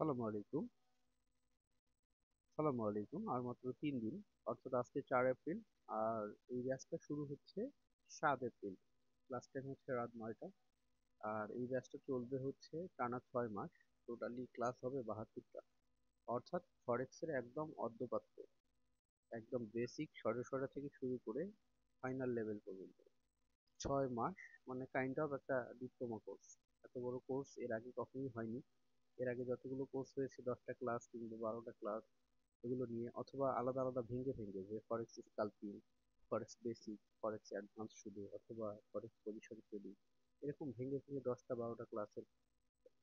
সালামু আলাইকুম। সালামু আলাইকুম। আর মাত্র 3 দিন, অর্থাৎ আজকে 4 এপ্রিল। আর এই ব্যাচটা শুরু হচ্ছে 7 এপ্রিল। ক্লাস টাইম হচ্ছে রাত 9টা। আর এই ব্যাচটা চলবে হচ্ছে টানা 6 মাস। টোটালি ক্লাস হবে 72টা। অর্থাৎ ফরেক্সের একদম অর্ধপাত্র, একদম বেসিক সরে থেকে শুরু করে ফাইনাল লেভেল পর্যন্ত 6 মাস। মানে কাইন্ড অফ একটা ডিপ্লোমা কোর্স। এত বড় কোর্স এর আগে কখনোই হয়নি। এর আগে যতগুলো কোর্স হয়েছে 10টা ক্লাস কিংবা 12টা ক্লাস, এগুলো নিয়ে অথবা আলাদা আলাদা ভেঙে ভেঙে, যে ফরেক্স স্কালপিং, ফরেক্স বেসিক, ফরেক্স অ্যাডভান্স শুধু, অথবা ফরেক্স পজিশন ট্রেডিং, এরকম ভেঙে ভেঙে 10টা 12টা ক্লাসের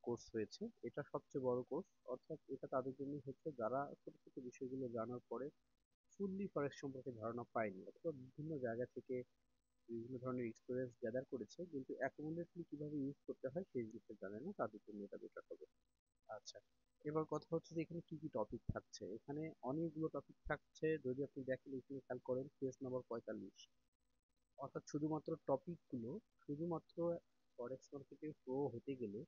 কোর্স হয়েছে। এটা সবচেয়ে বড় কোর্স। অর্থাৎ এটা তাদের জন্য হচ্ছে যারা ছোট ছোট বিষয়গুলো জানার পরে ফুললি ফরেক্স সম্পর্কে ধারণা পায়নি, অথবা বিভিন্ন জায়গা থেকে বিভিন্ন ধরনের এক্সপিরিয়েন্স গ্যাদার করেছে কিন্তু অ্যাকুমুলেটলি কিভাবে ইউজ করতে হয় সেই জিনিসটা জানে না, তাদের জন্য এটা বেটার হবে। আচ্ছা, এবার কথা হচ্ছে যে এখানে কি কি টপিক থাকছে। এখানে অনেকগুলো টপিক থাকছে। যদি আপনি দেখেন, এখানে খেয়াল করেন পেজ নাম্বার 45। অর্থাৎ শুধুমাত্র টপিকগুলো, শুধুমাত্র ফরেক্স মার্কেটে প্রো হতে গেলে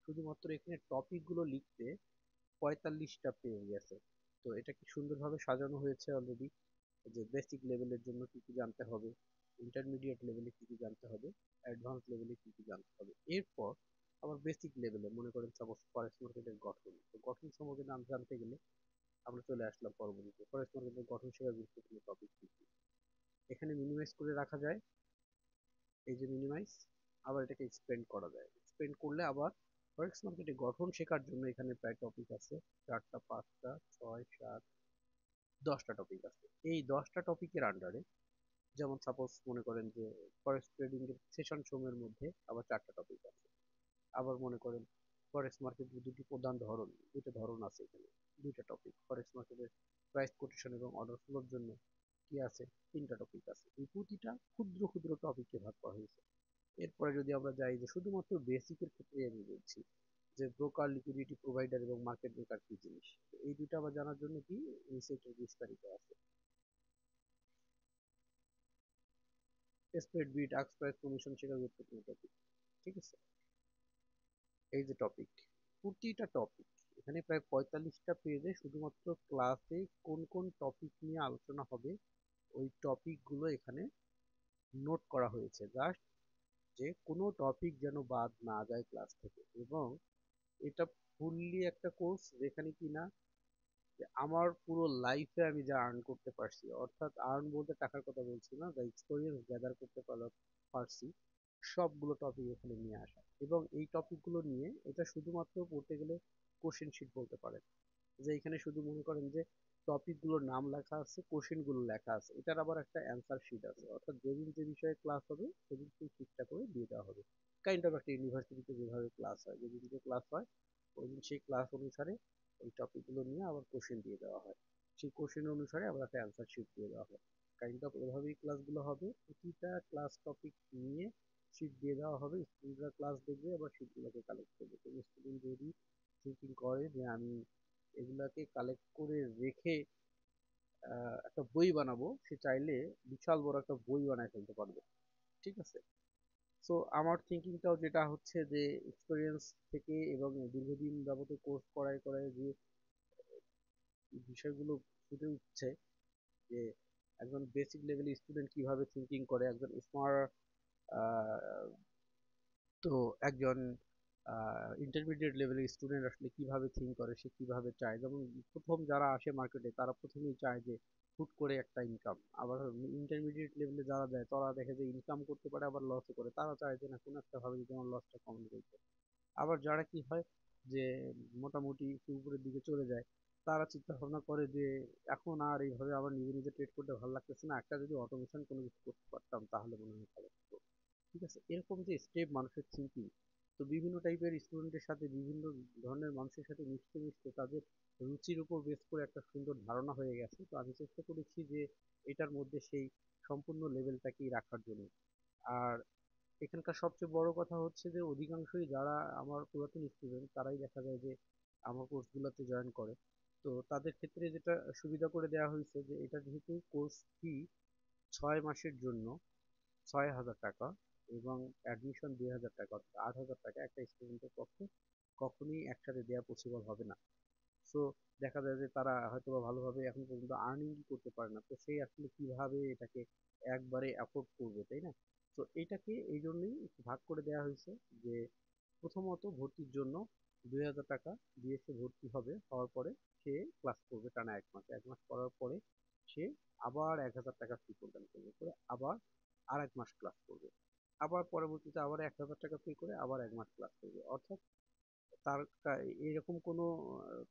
শুধুমাত্র এখানে টপিকগুলো লিখতে 45টা পেজ গেছে। তো এটা কি সুন্দরভাবে সাজানো হয়েছে অলরেডি, যে বেসিক লেভেলের জন্য কি কি জানতে হবে, ইন্টারমিডিয়েট লেভেলে কি কি জানতে হবে, অ্যাডভান্স লেভেলে কি কি জানতে হবে। এরপর আবার বেসিক লেভেলে মনে করেন সাপোজ ফরেক্স মার্কেটের গঠন, তো গঠন সম্বন্ধে নাম জানতে গেলে আমরা চলে আসলাম পরবর্তীতে ফরেক্স মার্কেটের গঠন সেরা গুরুত্বপূর্ণ টপিক কি কি। এখানে মিনিমাইজ করে রাখা যায়, এই যে মিনিমাইজ। আবার এটাকে এক্সপেন্ড করা যায়, এক্সপেন্ড করলে আবার ফরেক্স মার্কেটে গঠন শেখার জন্য এখানে প্রায় টপিক আছে 4টা, 5টা, 6, 7, 10টা টপিক আছে। এই 10টা টপিকের আন্ডারে, যেমন সাপোজ মনে করেন যে ফরেক্স ট্রেডিং এর সেশন সমূহের মধ্যে আবার 4টা টপিক আছে। আবার মনে করেন ফরেক্স মার্কেটের দুটি প্রধান ধরন, দুটো ধরন আছে এখানে, 2টা টপিক। ফরেক্স মার্কেটের প্রাইস কোটেশন এবং অর্ডার ফ্লোর জন্য কি আছে, 3টা টপিক আছে। এই প্রতিটা ক্ষুদ্র ক্ষুদ্র টপিকে ভাগ করা হয়েছে। এরপরে যদি আমরা যাই, যে শুধুমাত্র বেসিকের ক্ষেত্রে আমি বলছি, যে ব্রোকার, লিকুইডিটি প্রোভাইডার এবং মার্কেট মেকার কি জিনিস, এই দুটো আবার জানার জন্য কি নিচে একটু বিস্তারিত আছে। Spread bid, ask price, commission শেখার গুরুত্বপূর্ণ টপিক। ঠিক আছে, এই যে টপিক, প্রতিটা টপিক এখানে প্রায় 45টা পেজে শুধুমাত্র ক্লাসে কোন কোন টপিক নিয়ে আলোচনা হবে ওই টপিক গুলো এখানে নোট করা হয়েছে। জাস্ট যে কোনো টপিক যেন বাদ না যায় ক্লাস থেকে। এবং এটা ফুললি একটা কোর্স যেখানে কিনা যে আমার পুরো লাইফে আমি যা আর্ন করতে পারছি, অর্থাৎ আর্ন বলতে টাকার কথা বলছি না, যা এক্সপিরিয়েন্স গ্যাদার করতে পারছি, সবগুলো টপিক এখানে নিয়ে আসা। এবং এই টপিকগুলো নিয়ে এটা শুধুমাত্র পড়তে গেলে কোশ্চেন শিট বলতে পারেন। যে এখানে শুধু মনে করেন যে টপিকগুলোর নাম লেখা আছে, কোশ্চেনগুলো লেখা আছে, এটার আবার একটা অ্যান্সার শিট আছে। অর্থাৎ যেদিন যে বিষয়ে ক্লাস হবে সেদিন সেই শিটটা করে দিয়ে দেওয়া হবে। কাইন্ড অফ একটা ইউনিভার্সিটিতে যেভাবে ক্লাস হয়, যেদিন যে ক্লাস হয় ওই দিন সেই ক্লাস অনুসারে এই টপিকগুলো নিয়ে আবার কোশ্চেন দিয়ে দেওয়া হয়। সেই কোশ্চেন অনুসারে আবার একটা অ্যান্সার শিট দিয়ে দেওয়া হয়। কাইন্ড অফ এভাবেই ক্লাসগুলো হবে। প্রতিটা ক্লাস টপিক নিয়ে শিট দিয়ে দেওয়া হবে, স্টুডেন্টরা ক্লাস দেখবে আবার শিটগুলোকে কালেক্ট করবে। তো স্টুডেন্ট যদি থিঙ্কিং করে যে আমি এগুলাকে কালেক্ট করে রেখে একটা বই বানাবো, সে চাইলে বিশাল বড় একটা বই বানায় ফেলতে পারবে। ঠিক আছে। সো আমার থিঙ্কিংটাও যেটা হচ্ছে যে এক্সপিরিয়েন্স থেকে এবং দীর্ঘদিন যাবত কোর্স করায় করায় যে বিষয়গুলো ফুটে উঠছে, যে একজন বেসিক লেভেল স্টুডেন্ট কিভাবে থিঙ্কিং করে, একজন স্মার্ট, তো একজন ইন্টারমিডিয়েট লেভেলের স্টুডেন্ট আসলে কিভাবে থিঙ্ক করে, সে কিভাবে চায়। যেমন প্রথম যারা আসে মার্কেটে তারা প্রথমেই চায় যে হুট করে একটা ইনকাম। আবার ইন্টারমিডিয়েট লেভেলে যারা যায় তারা দেখে যে ইনকাম করতে পারে আবার লসও করে, তারা চায় যে না কোনো একটা ভাবে যদি আমার লসটা কম করতে। আবার যারা কি হয়, যে মোটামুটি একটু উপরের দিকে চলে যায়, তারা চিন্তা ভাবনা করে যে এখন আর এইভাবে আবার নিজে নিজে ট্রেড করতে ভালো লাগতেছে না, একটা যদি অটোমেশন কোনো কিছু করতে পারতাম তাহলে মনে হয় ভালো হতো। ঠিক আছে, এরকম যে স্টেপ মানুষের থিঙ্কিং। তো বিভিন্ন টাইপের স্টুডেন্টের সাথে, বিভিন্ন ধরনের মানুষের সাথে মিশতে মিশতে তাদের রুচির উপর বেস করে একটা সুন্দর ধারণা হয়ে গেছে। তো আমি চেষ্টা করেছি যে এটার মধ্যে সেই সম্পূর্ণ লেভেলটাকেই রাখার জন্য। আর এখানকার সবচেয়ে বড় কথা হচ্ছে যে অধিকাংশই যারা আমার পুরাতন স্টুডেন্ট তারাই দেখা যায় যে আমার কোর্সগুলোতে জয়েন করে। তো তাদের ক্ষেত্রে যেটা সুবিধা করে দেওয়া হয়েছে, যে এটা যেহেতু কোর্স ফি 6 মাসের জন্য 6,000 টাকা এবং অ্যাডমিশন 2,000 টাকা, অর্থাৎ 8,000 টাকা একটা স্টুডেন্টের পক্ষে কখনোই একসাথে দেওয়া পসিবল হবে না। সো দেখা যায় যে তারা হয়তো বা ভালোভাবে এখন পর্যন্ত আর্নিং করতে পারে না, তো সেই আসলে কিভাবে এটাকে একবারে অ্যাফোর্ড করবে, তাই না? তো এইটাকে এই জন্যই একটু ভাগ করে দেওয়া হয়েছে যে প্রথমত ভর্তির জন্য 2,000 টাকা দিয়ে সে ভর্তি হবে, হওয়ার পরে সে ক্লাস করবে টানা 1 মাস, 1 মাস করার পরে সে আবার 1,000 টাকা ফি প্রদান করবে, করে আবার আর 1 মাস ক্লাস করবে, আবার পরবর্তীতে আবার 1,000 টাকা পে করে আবার 1 মাস ক্লাস করবে। অর্থাৎ তার এরকম কোনো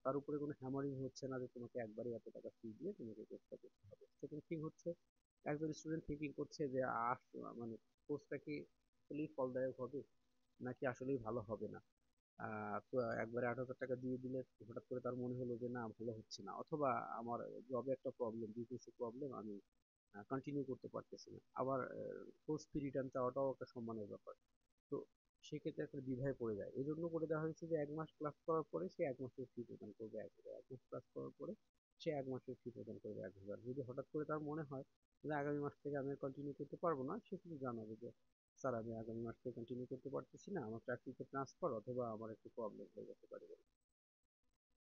তার উপরে কোনো হ্যামারিং হচ্ছে না যে তোমাকে একবারে এত টাকা ফি দিয়ে তোমাকে কোর্সটা করতে হবে। সেকেন্ড থিং হচ্ছে একজন স্টুডেন্ট থিঙ্কিং করছে যে মানে কোর্সটা কি আসলেই ফলদায়ক হবে নাকি আসলেই ভালো হবে না। তো একবারে 8,000 টাকা দিয়ে দিলে হঠাৎ করে তার মনে হলো যে না ভালো হচ্ছে না, অথবা আমার জবে একটা প্রবলেম, বিজনেসে প্রবলেম, আমি কন্টিনিউ করতে পারতেছি না। আবার কোর্স ফি রিটার্ন চাওয়াটাও একটা সম্মানের ব্যাপার। তো সেক্ষেত্রে একটা দ্বিধায় পড়ে যায়, এই জন্য করে দেওয়া হয়েছে যে 1 মাস ক্লাস করার পরে সে 1 মাসের ফি প্রদান করবে 1,000, 1 মাস ক্লাস করার পরে সে 1 মাসের ফি প্রদান করবে 1,000। যদি হঠাৎ করে তার মনে হয় যে আগামী মাস থেকে আমি কন্টিনিউ করতে পারবো না, সে শুধু জানাবে যে স্যার আমি আগামী মাস থেকে কন্টিনিউ করতে পারতেছি না, আমার চাকরিতে ট্রান্সফার অথবা আমার একটু প্রবলেম হয়ে যেতে পারে।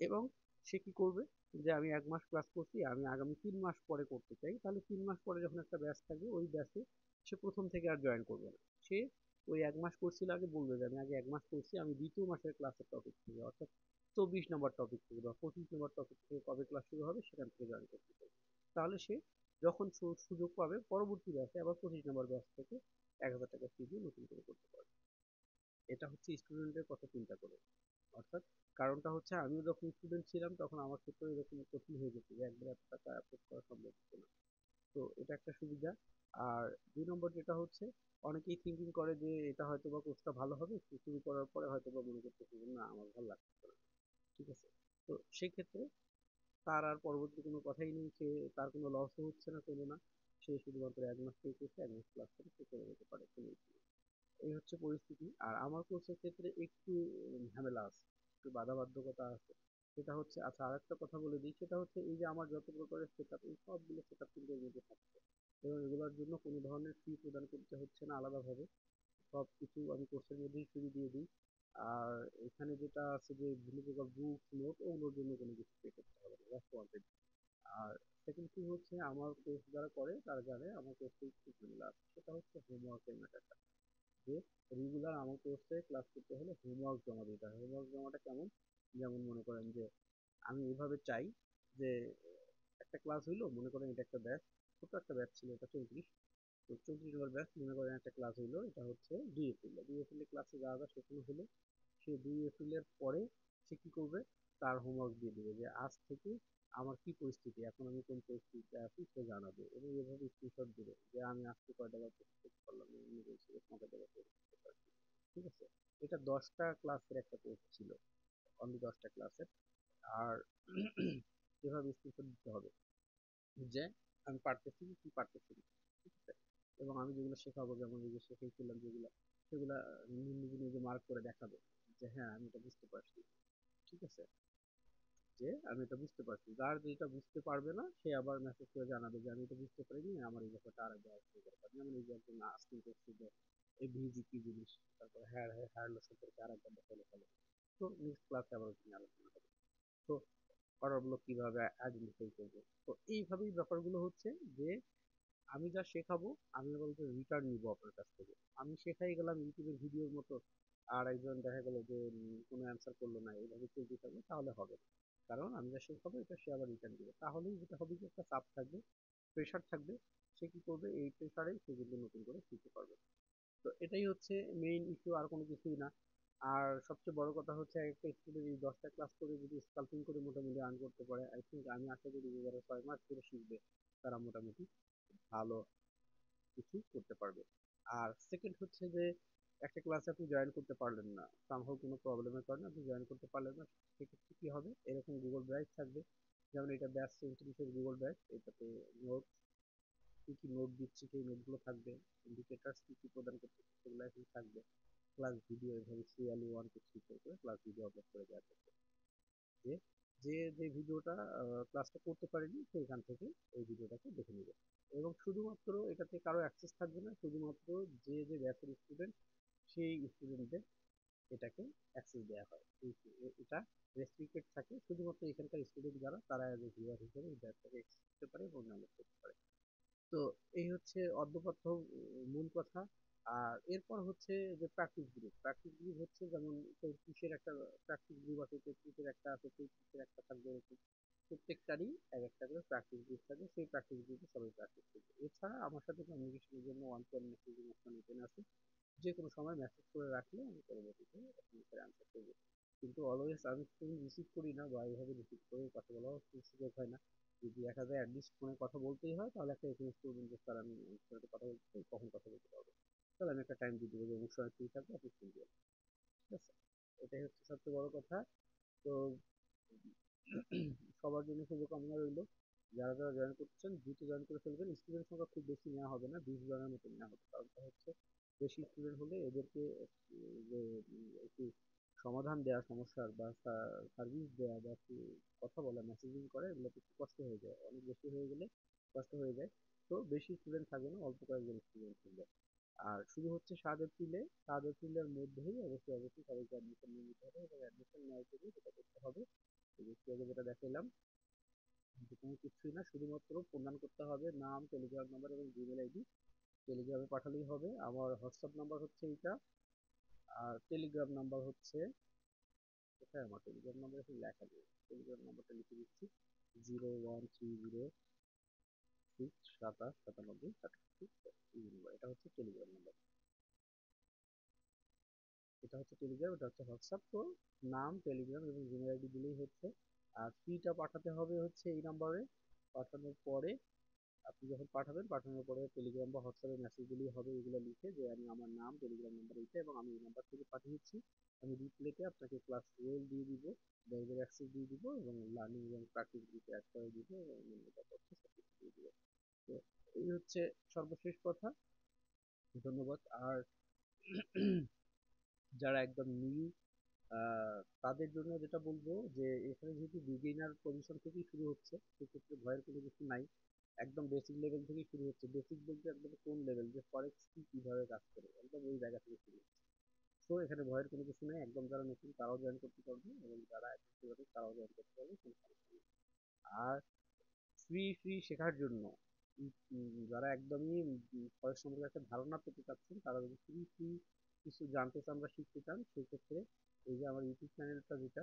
এবং সে কি করবে যে আমি 1 মাস ক্লাস করছি, আমি আগামী 3 মাস পরে করতে চাই, তাহলে 3 মাস পরে যখন একটা ব্যাচ থাকবে ওই ব্যাচে সে প্রথম থেকে আর জয়েন করবে না। সে ওই 1 মাস করছিল আগে বলবে যে আমি আগে 1 মাস করছি, আমি দ্বিতীয় মাসের ক্লাসের টপিক থেকে, অর্থাৎ 24 নম্বর টপিক থেকে বা 25 নম্বর টপিক থেকে কবে ক্লাস শুরু হবে সেখান থেকে জয়েন করতে চাই। তাহলে সে যখন সুযোগ পাবে পরবর্তী ব্যাচে আবার 25 নম্বর ব্যাচ থেকে 1,000 টাকা ফি দিয়ে নতুন করে করতে পারবে। এটা হচ্ছে স্টুডেন্টের কথা চিন্তা করে। অর্থাৎ কারণটা হচ্ছে আমিও যখন স্টুডেন্ট ছিলাম তখন আমার ক্ষেত্রেও এরকম কঠিন হয়ে যেত যে একবারে এত টাকা অ্যাফোর্ড করা সম্ভব হতো না। তো এটা একটা সুবিধা। আর 2 নম্বর যেটা হচ্ছে, অনেকেই থিঙ্কিং করে যে এটা হয়তো বা কোর্সটা ভালো হবে, শুরু করার পরে হয়তো বা মনে করতেছে যে না আমার ভালো লাগছে না। ঠিক আছে? তো সেক্ষেত্রে তার আর পরবর্তী কোনো কথাই নেই, সে তার কোনো লসও হচ্ছে না কোনো না, সে শুধুমাত্র 1 মাস পে করছে, 1 মাস ক্লাস করে সে চলে যেতে পারে কোনো issue নেই। এই হচ্ছে পরিস্থিতি। আর আমার কোর্সের ক্ষেত্রে একটু ঝামেলা আছে, একটু বাধাবাধকতা আছে। সেটা হচ্ছে, আচ্ছা আরেকটা কথা বলে দিই, সেটা হচ্ছে এই যে আমার যত প্রকারের সেটআপ, এই সবগুলো সেটআপ কিন্তু এর মধ্যে থাকছে, এবং এগুলোর জন্য কোনো ধরনের ফি প্রদান করতে হচ্ছে না আলাদাভাবে। সব কিছু আমি কোর্সের মধ্যেই ফ্রি দিয়ে দিই। আর এখানে যেটা আছে যে বিভিন্ন প্রকার বুক নোট, ওগুলোর জন্য কোনো কিছু পে করতে হবে না, জাস্ট ওয়ান্টেড। আর সেকেন্ড থিং হচ্ছে আমার কোর্স যারা করে তারা জানে আমার কোর্সে একটু ঝামেলা আছে, সেটা হচ্ছে হোমওয়ার্কের ম্যাটারটা। যে রেগুলার আমার কোর্সে ক্লাস করতে হলে হোমওয়ার্ক জমা দিতে হয়। হোমওয়ার্ক জমাটা কেমন? যেমন মনে করেন যে আমি এভাবে চাই যে একটা ক্লাস হইলো, মনে করেন এটা একটা ব্যাচ, ছোট একটা ব্যাচ ছিল, এটা 34, তো 34 নম্বর ব্যাচ, মনে করেন একটা ক্লাস হইলো, এটা হচ্ছে 2 এপ্রিল, 2 এপ্রিলে ক্লাসে যা যা শেখানো হলো সে 2 এপ্রিলের পরে সে কি করবে, তার হোমওয়ার্ক দিয়ে দিবে যে আজ থেকে আমার কি পরিস্থিতি, এখন আমি কোন পরিস্থিতিতে আছি সে জানাবে, এবং এভাবে স্ক্রিনশট দিবে যে আমি আজকে কয়টা বার প্রস্তুত করলাম, আমি বলছি যে কয়টা বার প্রস্তুত করলাম। ঠিক আছে? এটা 10টা ক্লাসের একটা কোর্স ছিল, অনলি 10টা ক্লাসের। আর এভাবে স্ক্রিনশট দিতে হবে যে আমি পারতেছি কি পারতেছি না। ঠিক আছে? এবং আমি যেগুলো শেখাবো, যেমন এই যে শেখাইছিলাম যেগুলো, সেগুলা নিজে নিজে মার্ক করে দেখাবে যে হ্যাঁ আমি এটা বুঝতে পারছি। ঠিক আছে? যে আমি এটা বুঝতে পারছি। যার যেটা বুঝতে পারবে না সে আবার মেসেজ করে জানাবে যে আমি এটা বুঝতে পারিনি, আমার এই ব্যাপারটা আর একবার আসতে দরকার। যেমন এই যে একজন আজকে করছে যে এই ভিজি কি জিনিস, তারপর হেয়ার হেয়ার লস সম্পর্কে আর একবার দেখালে ফেলে, তো নেক্সট ক্লাসে আবার ওখানে আলোচনা হবে। তো করাগুলো কিভাবে আইডেন্টিফাই করবো, তো এইভাবেই ব্যাপারগুলো হচ্ছে যে আমি যা শেখাবো আমি বলতে রিটার্ন নিবো আপনার কাছ থেকে। আমি শেখাই গেলাম ইউটিউবের ভিডিওর মতো, আর একজন দেখা গেল যে কোনো অ্যান্সার করলো না, এইভাবে চলতে থাকবে, তাহলে হবে না। কারণ আমি যা শেখাবো এটা সে আবার রিটার্ন দিবে, তাহলেই যেটা হবে যে একটা চাপ থাকবে, প্রেশার থাকবে। সে কি করবে, এই প্রেশারে সে কিন্তু নতুন করে শিখতে পারবে। তো এটাই হচ্ছে মেইন ইস্যু, আর কোনো কিছুই না। আর সবচেয়ে বড় কথা হচ্ছে একটা স্টুডেন্ট এই 10টা ক্লাস করে যদি স্কাল্পিং করে মোটামুটি আর্ন করতে পারে, আই থিঙ্ক আমি আশা করি যে যারা 6 মাস ধরে শিখবে তারা মোটামুটি ভালো কিছু করতে পারবে। আর সেকেন্ড হচ্ছে যে একটা ক্লাসে আপনি জয়েন করতে পারলেন না, সামহাও কোনো প্রবলেমের কারণে আপনি জয়েন করতে পারলেন না, সেক্ষেত্রে কি হবে, এরকম গুগল ড্রাইভ থাকবে। যেমন এটা ব্যাচ 37-এর গুগল ড্রাইভ, এটাতে নোট, কি কি নোট দিচ্ছি সেই নোটগুলো থাকবে, ইন্ডিকেটার্স কি কি প্রদান করতেছে সেগুলো এখানে থাকবে, ক্লাস ভিডিও এভাবে সিরিয়ালি 1 2 3 করে ক্লাস ভিডিও আপলোড করে দেওয়া থাকবে। যে যে যে ভিডিওটা ক্লাসটা করতে পারেনি সে এখান থেকে ওই ভিডিওটাকে দেখে নেবে। এবং শুধুমাত্র এটাতে কারো অ্যাক্সেস থাকবে না, শুধুমাত্র যে যে ব্যাচের স্টুডেন্ট সেই স্টুডেন্টদের এটাকে অ্যাক্সেস দেওয়া হয়। এটা রেস্ট্রিক্টেড থাকে শুধুমাত্র এখানকার স্টুডেন্ট যারা, তারা অ্যাজ এ ভিউয়ার হিসেবে এই অ্যাপটাকে অ্যাক্সেস করতে পারে এবং ডাউনলোড করতে পারে। তো এই হচ্ছে অদ্যপাঠ্য মূল কথা। আর এরপর হচ্ছে যে প্র্যাকটিস গ্রুপ হচ্ছে যেমন চৌত্রিশের একটা প্র্যাকটিস গ্রুপ আছে, তেত্রিশের একটা আছে, চৌত্রিশের একটা থাকবে, এরকম প্রত্যেকটারই এক একটা করে প্র্যাকটিস গ্রুপ থাকে, সেই প্র্যাকটিস গ্রুপে সবাই প্র্যাকটিস করবে। এছাড়া আমার সাথে কমিউনিকেশনের জন্য one to one messaging option open আছে, যে কোনো সময় মেসেজ করে রাখলে আমি পরবর্তীতে আপনাদের আনসার করবো। কিন্তু অলওয়েজ আমি ফোন রিসিভ করি না, বা এইভাবে রিসিভ করে কথা বলাও সুযোগ হয় না। যদি দেখা যায় অ্যাটলিস্ট ফোনে কথা বলতেই হয়, তাহলে একটা এসএমএস করবেন যে স্যার আমি আপনার সাথে কথা বলতে চাই, কখন কথা বলতে পারবো, তাহলে আমি একটা টাইম দিয়ে দেবো যে অমুক সময় ফ্রি থাকবে, আপনি ফোন দিবেন। ঠিক আছে, এটাই হচ্ছে সবচেয়ে বড় কথা। তো সবার জন্য শুভকামনা রইল। যারা যারা জয়েন করছেন দ্রুত জয়েন করে ফেলবেন। স্টুডেন্ট সংখ্যা খুব বেশি নেওয়া হবে না, 20 জনের মতো নেওয়া হবে। কারণটা হচ্ছে বেশি স্টুডেন্ট হলে এদেরকে যে একটু সমাধান দেওয়া সমস্যার, বা সার্ভিস দেওয়া, বা একটু কথা বলা, মেসেজিং করে, এগুলো একটু কষ্ট হয়ে যায়, অনেক বেশি হয়ে গেলে কষ্ট হয়ে যায়। তো বেশি স্টুডেন্ট থাকবে না, অল্প কয়েকজন স্টুডেন্ট থাকবে। আর শুরু হচ্ছে 7 এপ্রিলে। 7 এপ্রিলের মধ্যেই অবশ্যই অবশ্যই সবাইকে অ্যাডমিশন নিয়ে নিতে হবে, এবং অ্যাডমিশন নেওয়ার জন্য যেটা করতে হবে, এই যে একটু আগে যেটা দেখালাম, যে কোনো কিছুই না, শুধুমাত্র প্রদান করতে হবে নাম, টেলিগ্রাম নাম্বার এবং জিমেল আইডি। টেলিগ্রামে পাঠালেই হবে। আমার হোয়াটসঅ্যাপ নাম্বার হচ্ছে এইটা, আর টেলিগ্রাম নাম্বার হচ্ছে, কোথায় আমার টেলিগ্রাম নাম্বার এখানে লেখা নেই, টেলিগ্রাম নাম্বারটা লিখে দিচ্ছি, 0130 6 27 97 এটা হচ্ছে টেলিগ্রাম নাম্বার। এটা হচ্ছে টেলিগ্রাম, এটা হচ্ছে হোয়াটসঅ্যাপ। তো নাম, টেলিগ্রাম এবং জিমেল আইডি দিলেই হচ্ছে। আর ফিটা পাঠাতে হবে হচ্ছে এই নাম্বারে। পাঠানোর পরে আপনি যখন পাঠাবেন, পাঠানোর পরে টেলিগ্রাম বা হোয়াটসঅ্যাপে মেসেজ দিলেই হবে, এগুলো লিখে যে আমি আমার নাম, টেলিগ্রাম নাম্বার এইটা, এবং আমি এই নাম্বার থেকে পাঠিয়েছি। আমি রিপ্লেতে আপনাকে ক্লাস রোল দিয়ে দিব, ব্যাচের অ্যাক্সেস দিয়ে দিব, এবং লার্নিং এবং প্র্যাকটিস গ্রুপে অ্যাড করে দিব, এবং অন্যান্য তথ্য সব কিছু দিয়ে দিব। তো এই হচ্ছে সর্বশেষ কথা। ধন্যবাদ। আর যারা একদম নিউ, তাদের জন্য যেটা বলবো, যে এখানে যেহেতু বিগিনার পজিশন থেকেই শুরু হচ্ছে, সেক্ষেত্রে ভয়ের কোনো কিছু নাই। একদম বেসিক লেভেল থেকেই শুরু হচ্ছে। বেসিক বলতে একদম কোন লেভেল, যে ফরেক্স কি কিভাবে কাজ করে, একদম ওই জায়গা থেকে শুরু হচ্ছে। তো এখানে ভয়ের কোনো কিছু নেই, একদম যারা নতুন তারাও জয়েন করতে পারবে, এবং যারা এক্সপিরিয়েন্স তারাও জয়েন করতে পারবে, কোনো সমস্যা নেই। আর ফ্রি ফ্রি শেখার জন্য যারা একদমই ফরেক্স সম্পর্কে একটা ধারণা পেতে চাচ্ছেন, তারা যদি ফ্রি ফ্রি কিছু জানতে চান বা শিখতে চান, সেক্ষেত্রে এই যে আমার ইউটিউব চ্যানেলটা যেটা,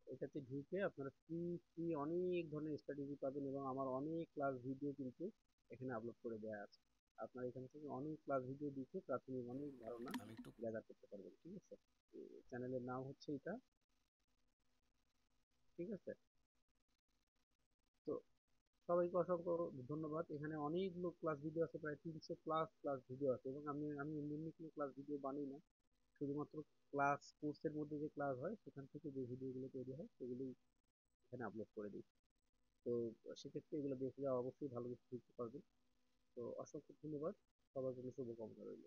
এটাতে ঢুকে আপনারা ফ্রি ফ্রি অনেক ধরনের স্টাডি পাবেন, এবং আমার অনেক ক্লাস ভিডিও কিন্তু এখানে আপলোড করে দেওয়া আছে। আপনারা এখান থেকে অনেক ক্লাস ভিডিও দেখে প্রাথমিক অনেক ধারণা আমি একটু গ্যাদার করতে পারবেন। ঠিক আছে, চ্যানেলের নাম হচ্ছে এটা। ঠিক আছে, তো সবাইকে অসংখ্য ধন্যবাদ। এখানে অনেকগুলো ক্লাস ভিডিও আছে, প্রায় 300 প্লাস ক্লাস ভিডিও আছে, এবং আমি আমি এমনি এমনি কোনো ক্লাস ভিডিও বানাই না, শুধুমাত্র ক্লাস কোর্সের মধ্যে যে ক্লাস হয় সেখান থেকে যে ভিডিওগুলো তৈরি হয় সেগুলোই এখানে আপলোড করে দিই। তো সেক্ষেত্রে এগুলো দেখলে অবশ্যই ভালো কিছু শিখতে পারবে। তো অসংখ্য ধন্যবাদ, সবার জন্য শুভকামনা রইল।